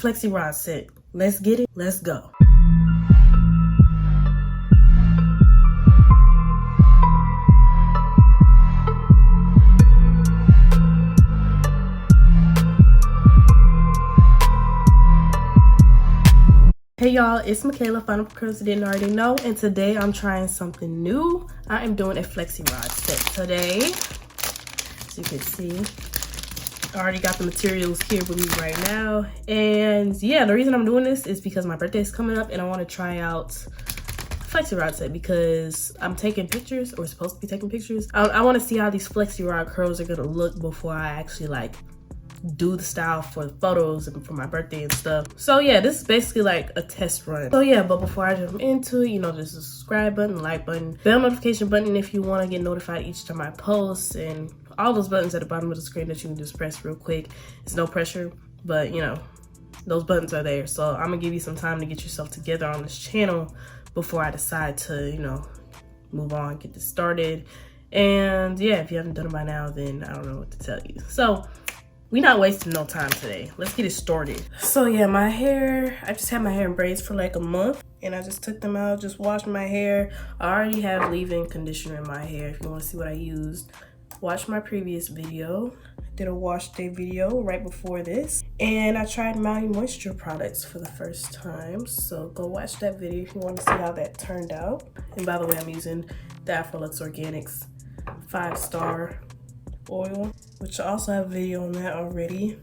Flexi rod set. Let's get it. Let's go. Hey y'all, it's Micayla, Final Curves you didn't already know, and today I'm trying something new. I am doing a flexi rod set today. As you can see, I already got the materials here with me right now. And yeah, the reason I'm doing this is because my birthday is coming up and I want to try out flexi rod set because I'm taking pictures, or supposed to be taking pictures. I want to see how these flexi rod curls are gonna look before I actually like do the style for the photos and for my birthday and stuff. So yeah, this is basically like a test run. So yeah, but before I jump into it, you know, there's a subscribe button, like button, bell notification button if you want to get notified each time I post, and all those buttons at the bottom of the screen that you can just press real quick. It's no pressure, but you know, those buttons are there. So I'm gonna give you some time to get yourself together on this channel before I decide to, you know, move on, get this started. And yeah, if you haven't done it by now, then I don't know what to tell you. So we're not wasting no time today. Let's get it started. So yeah, my hair, I just had my hair in braids for like a month and I just took them out, just washed my hair. I already have leave-in conditioner in my hair. If you want to see what I used, watch my previous video. I did a wash day video right before this. And I tried Maui Moisture products for the first time. So go watch that video if you want to see how that turned out. And by the way, I'm using the FIRST Organics 5-star oil, which I also have a video on that already,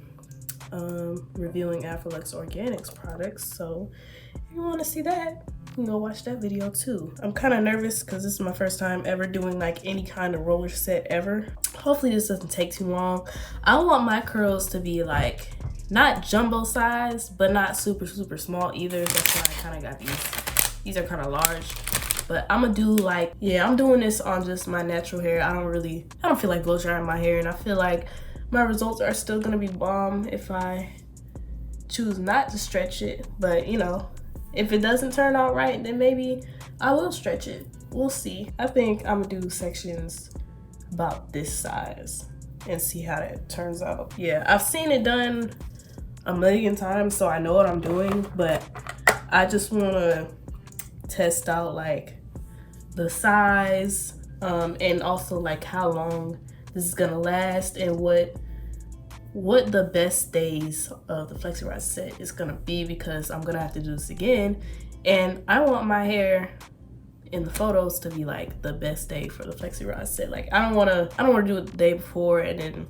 reviewing FIRST Organics products. So if you want to see that, you can go watch that video too. I'm kind of nervous because this is my first time ever doing like any kind of roller set ever. Hopefully this doesn't take too long. I want my curls to be like not jumbo size, but not super small either. That's why I kind of got these. These are kind of large. But I'm gonna do like, yeah, I'm doing this on just my natural hair. I don't feel like blow drying my hair, and I feel like my results are still gonna be bomb if I choose not to stretch it. But you know, if it doesn't turn out right, then maybe I will stretch it. We'll see. I think I'm gonna do sections about this size and see how that turns out. Yeah, I've seen it done a million times, so I know what I'm doing, but I just wanna test out like the size, and also like how long this is gonna last, and what the best days of the flexi rod set is gonna be, because I'm gonna have to do this again, and I want my hair in the photos to be like the best day for the flexi rod set. Like I don't want to do it the day before and then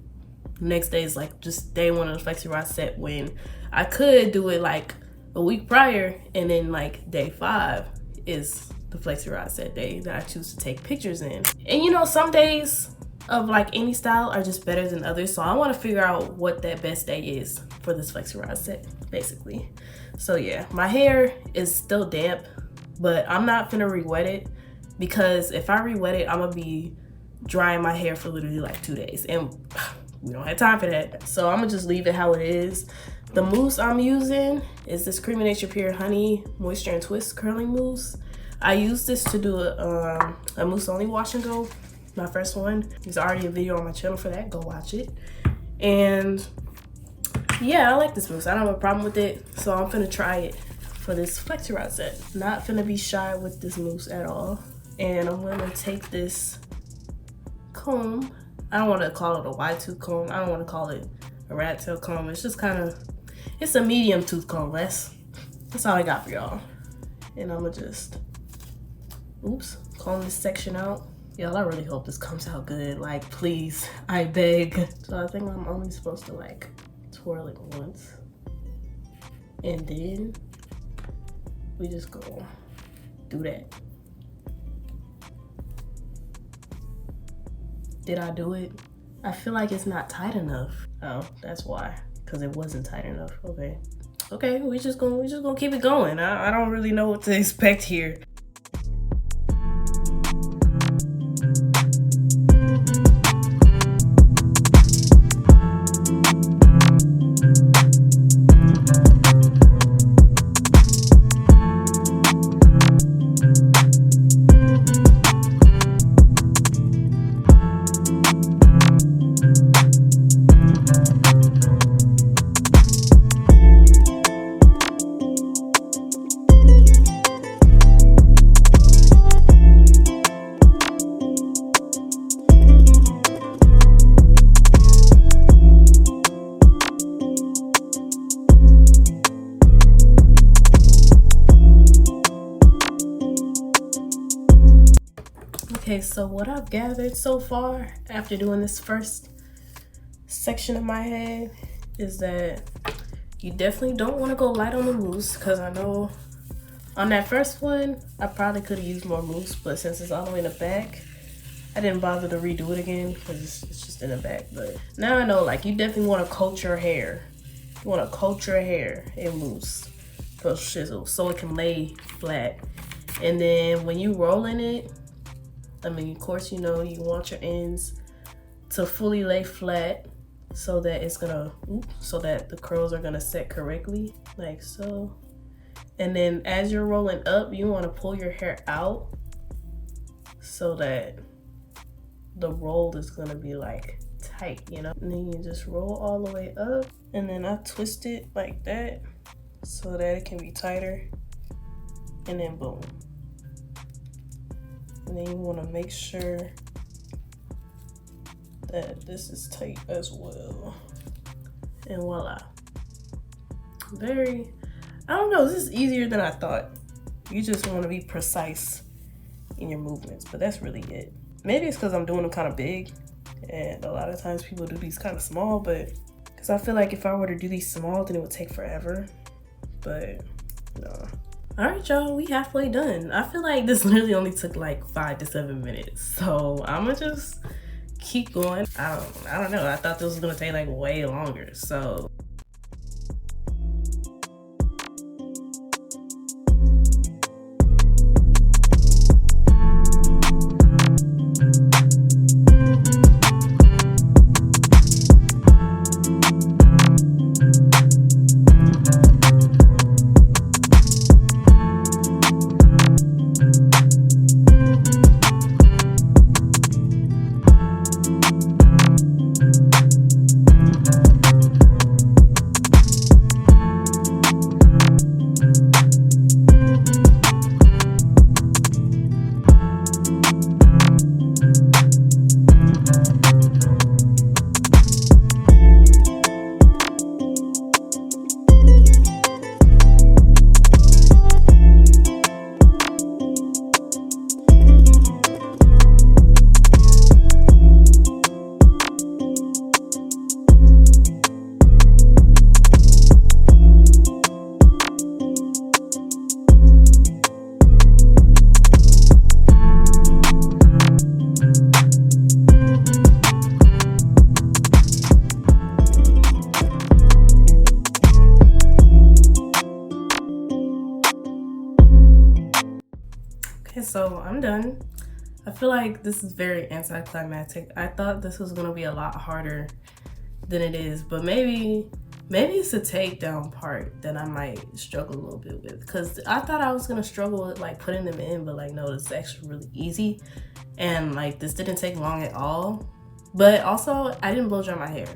the next day is like just day one of the flexi rod set, when I could do it like a week prior and then like day 5 is the flexi rod set day that I choose to take pictures in. And you know, some days of like any style are just better than others, so I want to figure out what that best day is for this flexi rod set basically. So yeah, my hair is still damp, but I'm not gonna re-wet it, because if I re-wet it, I'm gonna be drying my hair for literally like 2 days, and we don't have time for that. So I'm gonna just leave it how it is. The mousse I'm using is this Cream of Nature Pure Honey Moisture and Twist Curling Mousse. I used this to do a mousse only wash and go, my first one. There's already a video on my channel for that, go watch it. And yeah, I like this mousse. I don't have a problem with it, so I'm finna try it for this flexi rod set. Not finna be shy with this mousse at all. And I'm gonna take this comb. I don't want to call it a wide tooth comb. I don't want to call it a rat tail comb. It's just kind of, it's a medium tooth comb. That's all I got for y'all. And I'm gonna just, oops, comb this section out. Y'all, I really hope this comes out good. Like, please, I beg. So I think I'm only supposed to like twirl it once, and then we just go do that. Did I do it? I feel like it's not tight enough. Oh, that's why, because it wasn't tight enough. Okay, we just gonna keep it going. I don't really know what to expect here. Okay, so what I've gathered so far after doing this first section of my head is that you definitely don't want to go light on the mousse, because I know on that first one I probably could have used more mousse, but since it's all the way in the back, I didn't bother to redo it again because it's just in the back. But now I know, like, you definitely want to coat your hair. You want to coat your hair in mousse for shizzle so it can lay flat. And then when you rolling it, I mean, of course, you know, you want your ends to fully lay flat so that it's gonna, so that the curls are gonna set correctly, like so. And then as you're rolling up, you want to pull your hair out so that the roll is gonna be like tight, you know. And then you just roll all the way up, and then I twist it like that so that it can be tighter, and then boom. And then you want to make sure that this is tight as well, and voila. Very, I don't know, this is easier than I thought. You just want to be precise in your movements, but that's really it. Maybe it's because I'm doing them kind of big, and a lot of times people do these kind of small, but because I feel like if I were to do these small, then it would take forever. But no. All right, y'all, we halfway done. I feel like this literally only took like 5 to 7 minutes, so I'm gonna just keep going. I don't know. I thought this was gonna take like way longer, so. So I'm done. I feel like this is very anticlimactic. I thought this was gonna be a lot harder than it is, but maybe it's the takedown part that I might struggle a little bit with, because I thought I was gonna struggle with like putting them in, but like no, this is actually really easy, and like this didn't take long at all. But also I didn't blow dry my hair.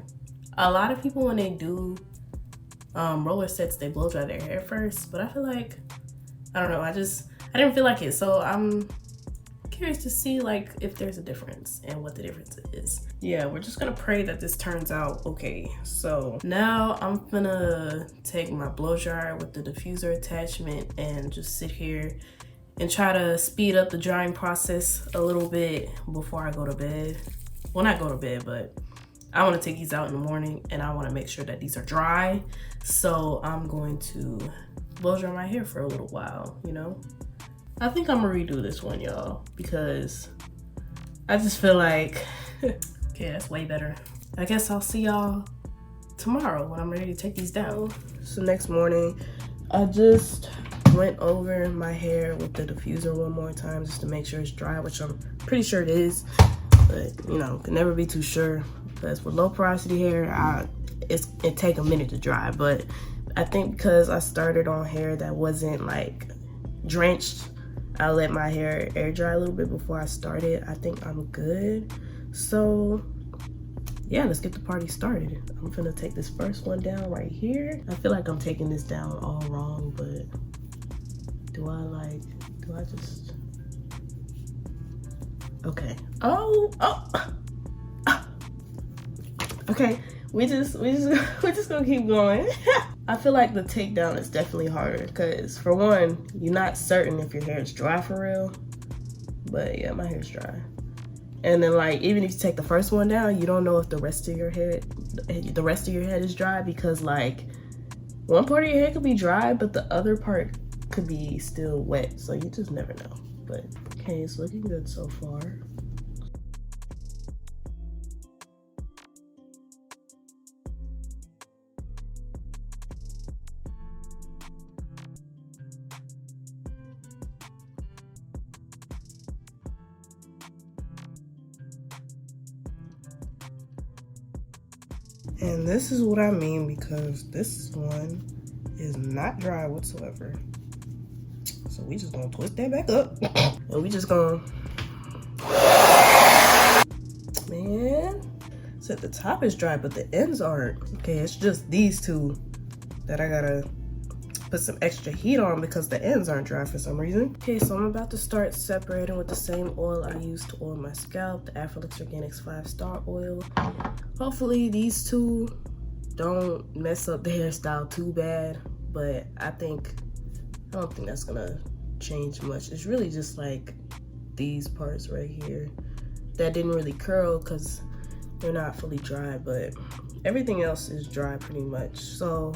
A lot of people, when they do roller sets, they blow dry their hair first, but I feel like, I don't know, I didn't feel like it, so I'm curious to see like if there's a difference and what the difference is. Yeah, we're just gonna pray that this turns out okay. So now I'm gonna take my blow dryer with the diffuser attachment and just sit here and try to speed up the drying process a little bit before I go to bed. Well, not go to bed, but I want to take these out in the morning and I want to make sure that these are dry. So I'm going to blow dry my hair for a little while, you know. I think I'm gonna redo this one, y'all, because I just feel like, okay, that's way better. I guess I'll see y'all tomorrow when I'm ready to take these down. So next morning, I just went over my hair with the diffuser one more time just to make sure it's dry, which I'm pretty sure it is, but you know, can never be too sure, because with low porosity hair, it take a minute to dry. But I think because I started on hair that wasn't like drenched, I let my hair air dry a little bit before I started. I think I'm good. So yeah, let's get the party started. I'm gonna take this first one down right here. I feel like I'm taking this down all wrong, but do I just, okay. Oh. Okay, we just gonna keep going. I feel like the takedown is definitely harder because, for one, you're not certain if your hair is dry for real, But yeah, my hair's dry. And then like, even if you take the first one down, you don't know if the rest of your head is dry, because like one part of your hair could be dry, but the other part could be still wet. So you just never know. But okay, it's looking good so far. And this is what I mean, because this one is not dry whatsoever. So we just gonna twist that back up. And we just gonna, man, so the top is dry, but the ends aren't. Okay, it's just these two that I gotta put some extra heat on because the ends aren't dry for some reason. Okay, so I'm about to start separating with the same oil I used to oil my scalp, the Afrolux Organics 5-star oil. Hopefully these two don't mess up the hairstyle too bad, but I don't think that's gonna change much. It's really just like these parts right here that didn't really curl because they're not fully dry, but everything else is dry pretty much. So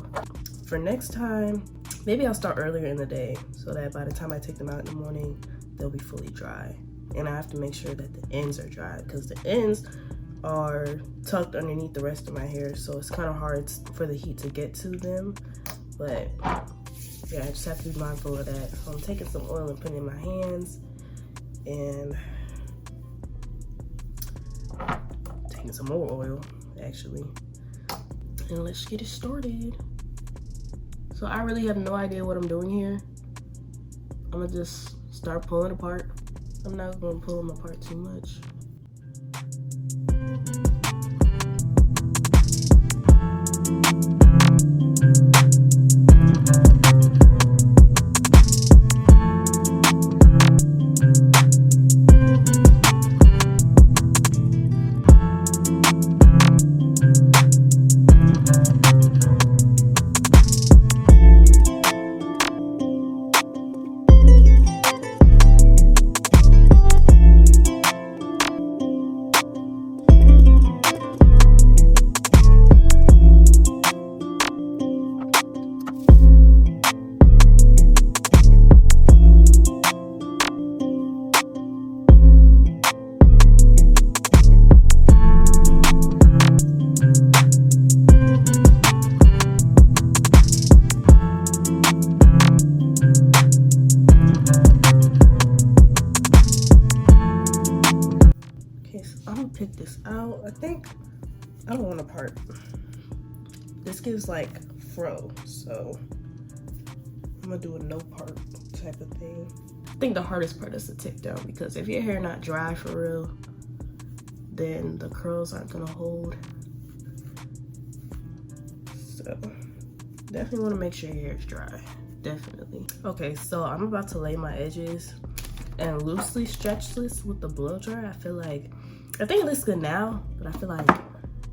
for next time, maybe I'll start earlier in the day so that by the time I take them out in the morning, they'll be fully dry. And I have to make sure that the ends are dry because the ends are tucked underneath the rest of my hair, so it's kind of hard for the heat to get to them. But yeah, I just have to be mindful of that. So I'm taking some oil and putting it in my hands, and taking some more oil actually, and let's get it started. So I really have no idea what I'm doing here. I'm gonna just start pulling apart. I'm not gonna pull them apart too much. Pick this out. I don't want a part. This gives like fro, so I'm gonna do a no part type of thing. I think the hardest part is the tip down, because if your hair not dry for real, then the curls aren't gonna hold. So definitely want to make sure your hair is dry, definitely. Okay, so I'm about to lay my edges and loosely stretch this with the blow dryer. I think it looks good now, but I feel like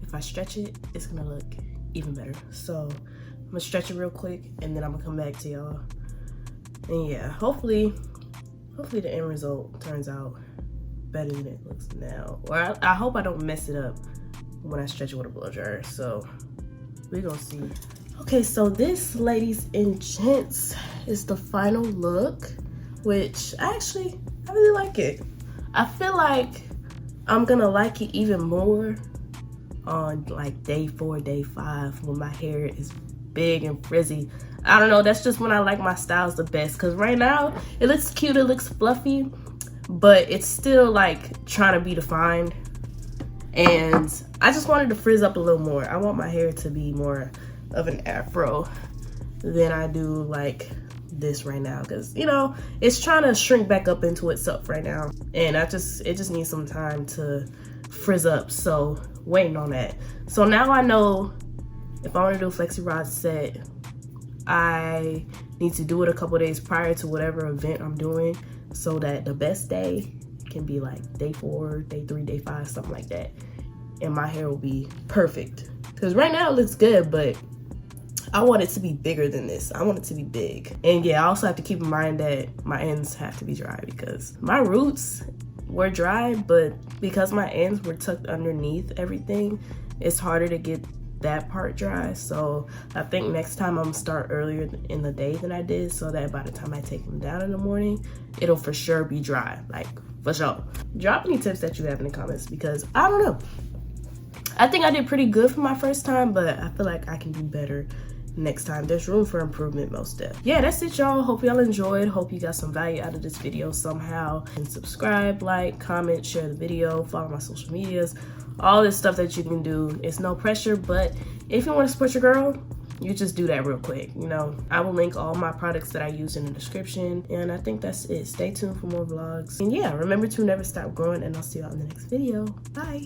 if I stretch it, it's gonna look even better. So I'm gonna stretch it real quick, and then I'm gonna come back to y'all. And yeah, hopefully the end result turns out better than it looks now. Or I hope I don't mess it up when I stretch it with a blow dryer. So we're gonna see. Okay, so this, ladies and gents, is the final look, which I really like it. I feel like I'm gonna like it even more on like day 4, day 5, when my hair is big and frizzy. I don't know, that's just when I like my styles the best, because right now it looks cute, it looks fluffy, but it's still like trying to be defined. And I just wanted to frizz up a little more. I want my hair to be more of an afro than I do like this right now, because you know it's trying to shrink back up into itself right now, and it just needs some time to frizz up. So waiting on that. So now I know if I want to do a flexi rod set, I need to do it a couple days prior to whatever event I'm doing, so that the best day can be like day 4, day 3, day 5, something like that, and my hair will be perfect. Because right now it looks good, but I want it to be bigger than this. I want it to be big. And yeah, I also have to keep in mind that my ends have to be dry because my roots were dry, but because my ends were tucked underneath everything, it's harder to get that part dry. So I think next time I'm gonna start earlier in the day than I did, so that by the time I take them down in the morning, it'll for sure be dry, like for sure. Drop any tips that you have in the comments because I don't know. I think I did pretty good for my first time, but I feel like I can do better next time. There's room for improvement, most definitely. Yeah, that's it, y'all. Hope y'all enjoyed. Hope you got some value out of this video somehow. And subscribe, like, comment, share the video, follow my social medias, all this stuff that you can do. It's no pressure, but if you want to support your girl, you just do that real quick. You know, I will link all my products that I use in the description, and I think that's it. Stay tuned for more vlogs, and yeah, remember to never stop growing, and I'll see y'all in the next video. Bye.